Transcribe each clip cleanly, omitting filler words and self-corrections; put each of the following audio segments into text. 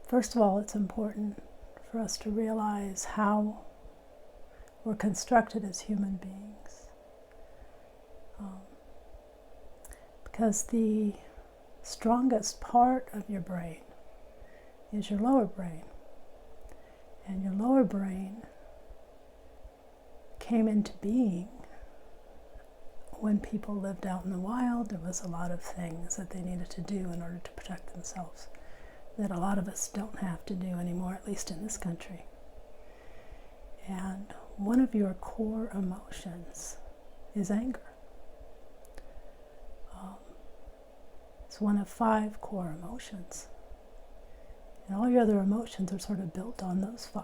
First of all, it's important for us to realize how we're constructed as human beings. Because the strongest part of your brain is your lower brain. And your lower brain came into being when people lived out in the wild. There was a lot of things that they needed to do in order to protect themselves that a lot of us don't have to do anymore, at least in this country. And one of your core emotions is anger. It's one of 5 core emotions. And all your other emotions are sort of built on those 5.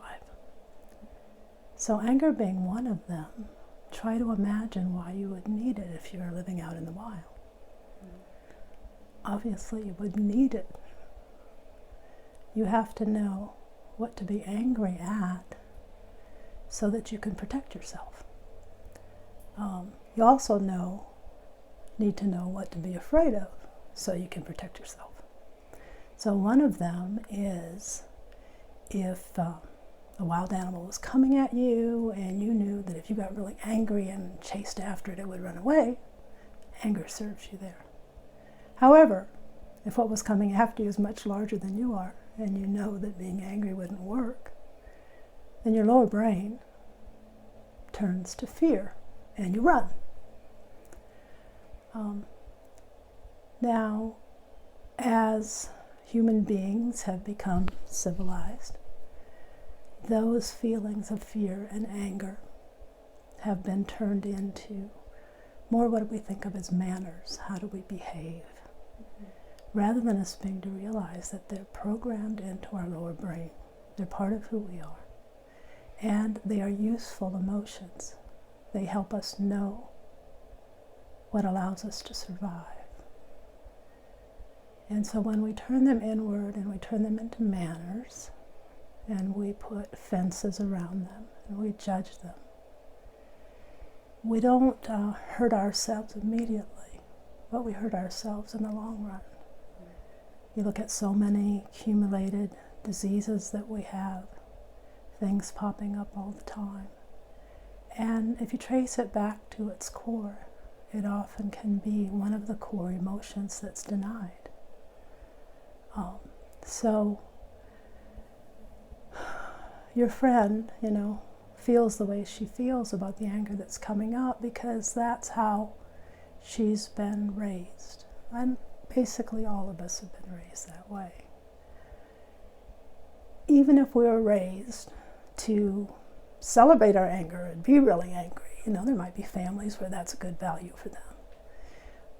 So anger being one of them, try to imagine why you would need it if you were living out in the wild. Obviously, you would need it. You have to know what to be angry at so that you can protect yourself. You also need to know what to be afraid of so you can protect yourself. So one of them is if a wild animal was coming at you and you knew that if you got really angry and chased after it, it would run away, anger serves you there. However, if what was coming after you is much larger than you are, and you know that being angry wouldn't work, then your lower brain turns to fear, and you run. Now, as human beings have become civilized, those feelings of fear and anger have been turned into more what we think of as manners. How do we behave? Rather than us being to realize that they're programmed into our lower brain. They're part of who we are. And they are useful emotions. They help us know what allows us to survive. And so when we turn them inward and we turn them into manners, and we put fences around them, and we judge them, we don't hurt ourselves immediately, but we hurt ourselves in the long run. You look at so many accumulated diseases that we have, things popping up all the time. And if you trace it back to its core, it often can be one of the core emotions that's denied. So your friend, feels the way she feels about the anger that's coming up because that's how she's been raised. And basically all of us have been raised that way. Even if we were raised to celebrate our anger and be really angry, there might be families where that's a good value for them.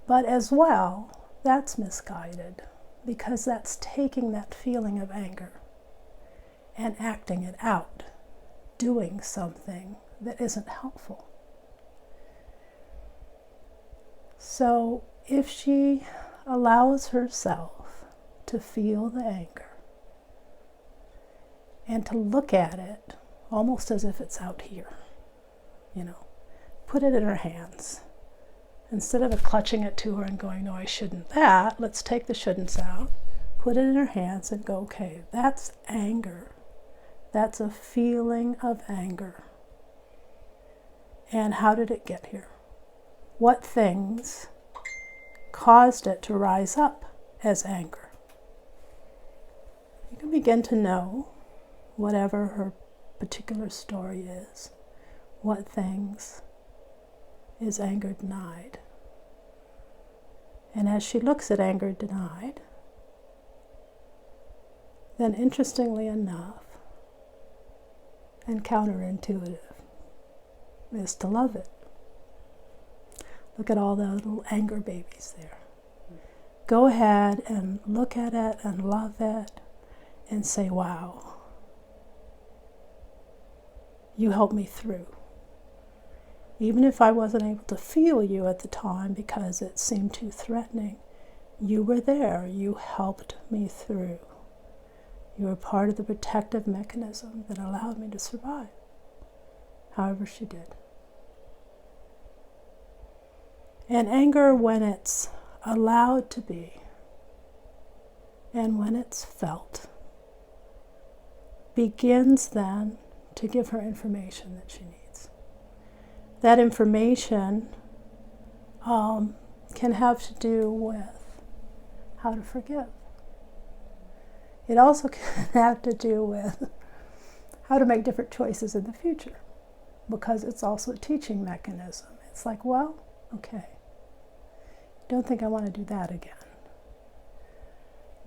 But as well, that's misguided because that's taking that feeling of anger and acting it out, doing something that isn't helpful. So if she allows herself to feel the anger and to look at it almost as if it's out here, put it in her hands. Instead of clutching it to her and going, no, I shouldn't that, let's take the shouldn'ts out, put it in her hands and go, okay, that's anger. That's a feeling of anger. And how did it get here? What things caused it to rise up as anger? You can begin to know, whatever her particular story is, what things is anger denied. And as she looks at anger denied, then interestingly enough, and counterintuitive, is to love it. Look at all the little anger babies there. Go ahead and look at it and love it and say, wow, you helped me through. Even if I wasn't able to feel you at the time because it seemed too threatening, you were there. You helped me through. You were part of the protective mechanism that allowed me to survive, however she did. And anger, when it's allowed to be, and when it's felt, begins then to give her information that she needs. That information can have to do with how to forgive. It also can have to do with how to make different choices in the future, because it's also a teaching mechanism. It's like, well, okay, don't think I want to do that again.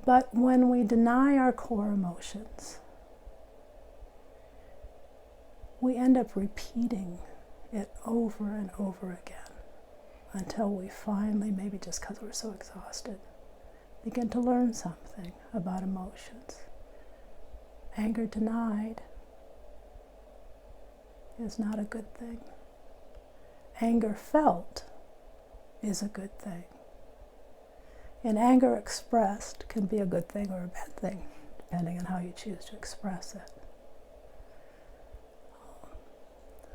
But when we deny our core emotions, we end up repeating it over and over again until we finally, maybe just because we're so exhausted, begin to learn something about emotions. Anger denied is not a good thing. Anger felt is a good thing. And anger expressed can be a good thing or a bad thing, depending on how you choose to express it.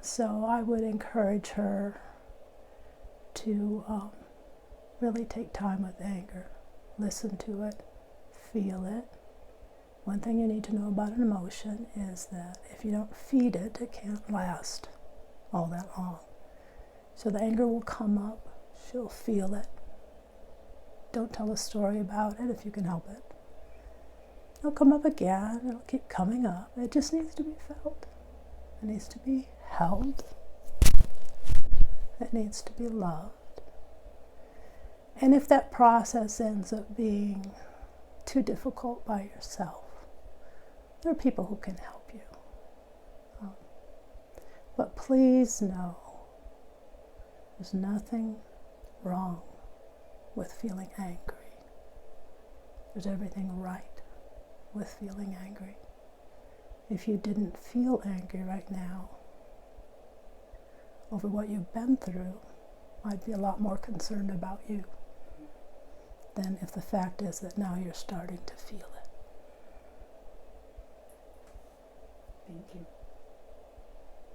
So I would encourage her to really take time with anger. Listen to it, feel it. One thing you need to know about an emotion is that if you don't feed it, it can't last all that long. So the anger will come up, she'll feel it. Don't tell a story about it if you can help it. It'll come up again, it'll keep coming up. It just needs to be felt. It needs to be held. It needs to be loved. And if that process ends up being too difficult by yourself, there are people who can help you. But please know, there's nothing wrong with feeling angry. There's everything right with feeling angry. If you didn't feel angry right now over what you've been through, I'd be a lot more concerned about you than if the fact is that now you're starting to feel it.